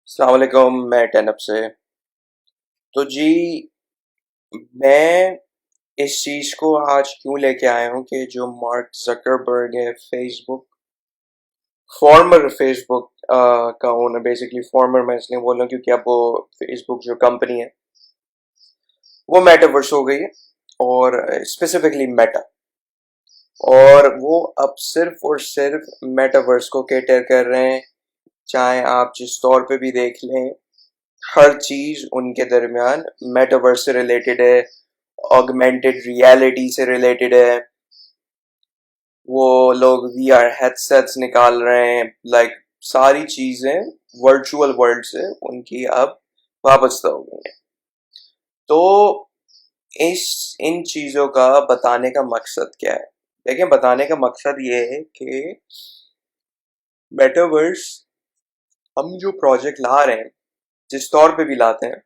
अस्सलाम वालेकुम। मैं टेनअप से। तो जी, मैं इस चीज़ को आज क्यों लेके आया हूँ कि जो मार्क जकरबर्ग है, फेसबुक फॉर्मर फेसबुक का ओनर, बेसिकली फॉर्मर मैं इसलिए बोल रहा हूँ क्योंकि अब वो फेसबुक जो कंपनी है वो मेटावर्स हो गई है, और स्पेसिफिकली मेटा। और वो अब सिर्फ और सिर्फ मेटावर्स को कैटर कर रहे हैं। चाहे आप जिस तौर पे भी देख लें, हर चीज उनके दरमियान मेटावर्स से रिलेटेड है, ऑगमेंटेड रियलिटी से रिलेटेड है। वो लोग वीआर हेडसेट्स निकाल रहे हैं, लाइक सारी चीजें वर्चुअल वर्ल्ड से उनकी अब वाबस्ता हो गई हैं। तो इस इन चीजों का बताने का मकसद क्या है? देखिए, बताने का मकसद ये है कि मेटावर्स हम जो प्रोजेक्ट ला रहे हैं, जिस तौर पे भी लाते हैं,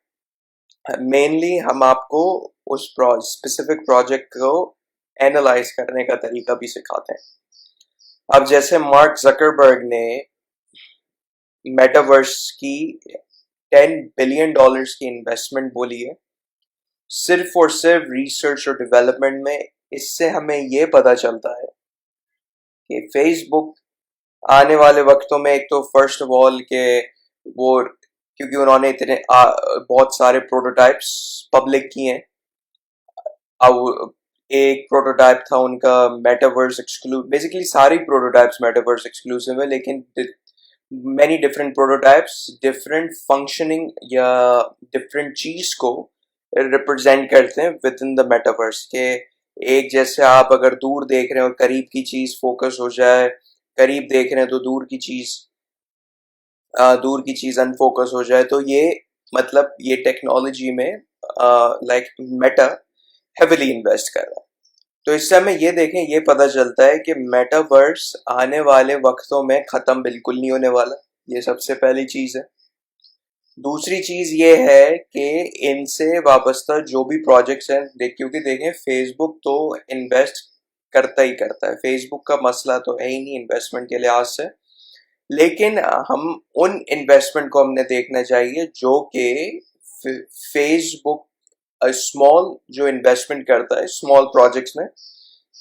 मेनली हम आपको उस स्पेसिफिक प्रोजेक्ट को एनालाइज करने का तरीका भी सिखाते हैं। अब जैसे मार्क जकरबर्ग ने मेटावर्स की 10 बिलियन डॉलर्स की इन्वेस्टमेंट बोली है, सिर्फ और सिर्फ रिसर्च और डेवलपमेंट में। इससे हमें ये पता चलता है कि फेसबुक आने वाले वक्तों में, एक तो फर्स्ट ऑफ ऑल के वो, क्योंकि उन्होंने इतने बहुत सारे प्रोटोटाइप्स पब्लिक किए हैं। अब एक प्रोटोटाइप था उनका मेटावर्स एक्सक्लूसिव, बेसिकली सारी प्रोटोटाइप्स मेटावर्स एक्सक्लूसिव है, लेकिन many different prototypes different functioning या डिफरेंट चीज को रिप्रेजेंट करते हैं विद इन द मेटावर्स के। एक जैसे आप अगर दूर देख रहे हो, करीब की चीज फोकस हो जाए, करीब देख रहे हैं तो दूर की चीज अनफोकस हो जाए। तो ये मतलब ये टेक्नोलॉजी में लाइक मेटा हेविली इन्वेस्ट कर रहा है। तो इससे हमें ये देखें, ये पता चलता है कि मेटावर्स आने वाले वक्तों में खत्म बिल्कुल नहीं होने वाला। ये सबसे पहली चीज है। दूसरी चीज ये है कि इनसे वाबस्ता जो भी प्रोजेक्ट्स हैं, क्योंकि देखें फेसबुक तो इन्वेस्ट करता ही करता है, फेसबुक का मसला तो है ही नहीं इन्वेस्टमेंट के लिहाज से। लेकिन हम उन इन्वेस्टमेंट को हमने देखना चाहिए जो कि फेसबुक स्मॉल जो इन्वेस्टमेंट करता है स्मॉल प्रोजेक्ट्स में,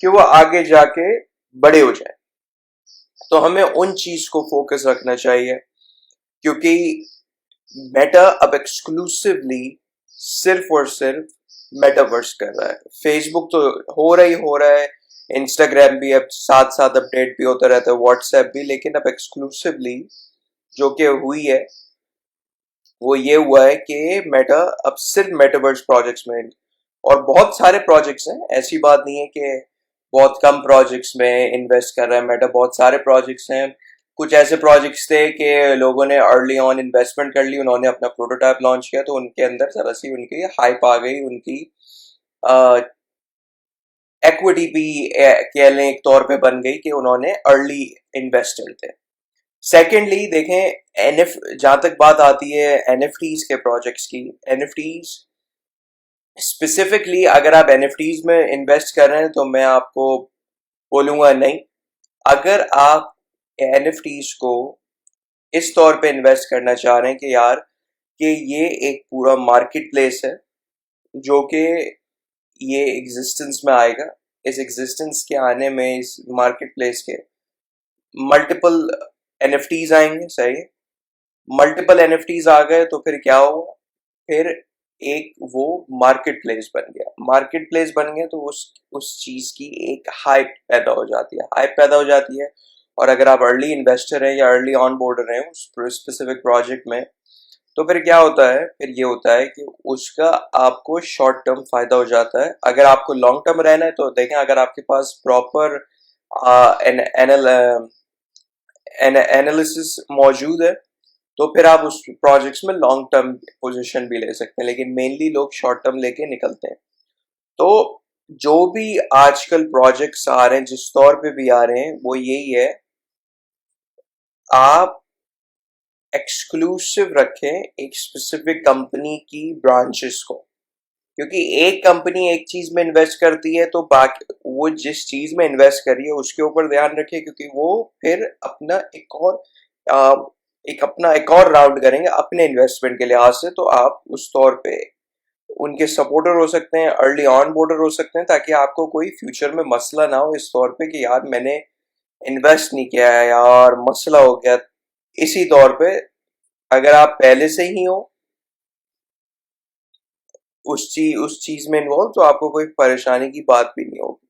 कि वो आगे जाके बड़े हो जाए। तो हमें उन चीज को फोकस रखना चाहिए, क्योंकि मेटा अब एक्सक्लूसिवली सिर्फ और सिर्फ मेटावर्स कर रहा है। फेसबुक तो हो रहा है, इंस्टाग्राम भी अब साथ साथ अपडेट भी होता रहता है, व्हाट्सएप भी, लेकिन अब एक्सक्लूसिवली जो कि हुई है वो ये हुआ है कि मेटा अब सिर्फ मेटावर्स प्रोजेक्ट्स में, और बहुत सारे प्रोजेक्ट्स हैं, ऐसी बात नहीं है कि बहुत कम प्रोजेक्ट्स में इन्वेस्ट कर रहा है मेटा, बहुत सारे प्रोजेक्ट्स हैं। कुछ ऐसे प्रोजेक्ट्स थे कि लोगों ने अर्ली ऑन इन्वेस्टमेंट कर ली, उन्होंने अपना प्रोटोटाइप लॉन्च किया, तो उनके अंदर जरा सी उनकी हाइप आ गई, उनकी एक्विटी भी कह लें एक तौर पे बन गई कि उन्होंने अर्ली इन्वेस्टर थे। सेकेंडली देखें, एनएफ जहां तक बात आती है एनएफटीज के प्रोजेक्ट्स की, एनएफटीज स्पेसिफिकली अगर आप एनएफटीज में इन्वेस्ट कर रहे हैं तो मैं आपको बोलूंगा नहीं। अगर आप एनएफटीज को इस तौर पे इन्वेस्ट करना चाह रहे हैं कि यार कि ये एक पूरा मार्केट प्लेस है जो कि ये एग्जिस्टेंस में आएगा, इस एग्जिस्टेंस के आने में इस मार्केट प्लेस के मल्टीपल एनएफटीज आएंगे, सही है। मल्टीपल एनएफटीज आ गए तो फिर क्या होगा? फिर एक वो मार्केट प्लेस बन गया, मार्केट प्लेस बन गया तो उस चीज की एक हाइप पैदा हो जाती है, हाइप पैदा हो जाती है। और अगर आप अर्ली इन्वेस्टर हैं या अर्ली ऑन बोर्डर हैं उस स्पेसिफिक प्रोजेक्ट में, तो फिर क्या होता है? फिर ये होता है कि उसका आपको शॉर्ट टर्म फायदा हो जाता है। अगर आपको लॉन्ग टर्म रहना है तो देखें, अगर आपके पास प्रॉपर एनालिसिस मौजूद है तो फिर आप उस प्रोजेक्ट्स में लॉन्ग टर्म पोजीशन भी ले सकते हैं, लेकिन मेनली लोग शॉर्ट टर्म लेके निकलते हैं। तो जो भी आजकल प्रोजेक्ट्स आ रहे हैं, जिस तौर पे भी आ रहे हैं, वो यही है, आप एक्सक्लूसिव रखें एक स्पेसिफिक कंपनी की ब्रांचेस को। क्योंकि एक कंपनी एक चीज में इन्वेस्ट करती है तो बाकी वो जिस चीज में इन्वेस्ट कर रही है उसके ऊपर ध्यान रखें, क्योंकि वो फिर अपना एक और एक और राउंड करेंगे अपने इन्वेस्टमेंट के लिहाज से, तो आप उस तौर पे उनके सपोर्टर हो सकते हैं, अर्ली ऑन बोर्डर हो सकते हैं, ताकि आपको कोई फ्यूचर में मसला ना हो इस तौर पे कि यार मैंने इन्वेस्ट नहीं किया है यार, मसला हो गया। इसी तौर पे अगर आप पहले से ही हो उस चीज में इन्वॉल्व, तो आपको कोई परेशानी की बात भी नहीं होगी।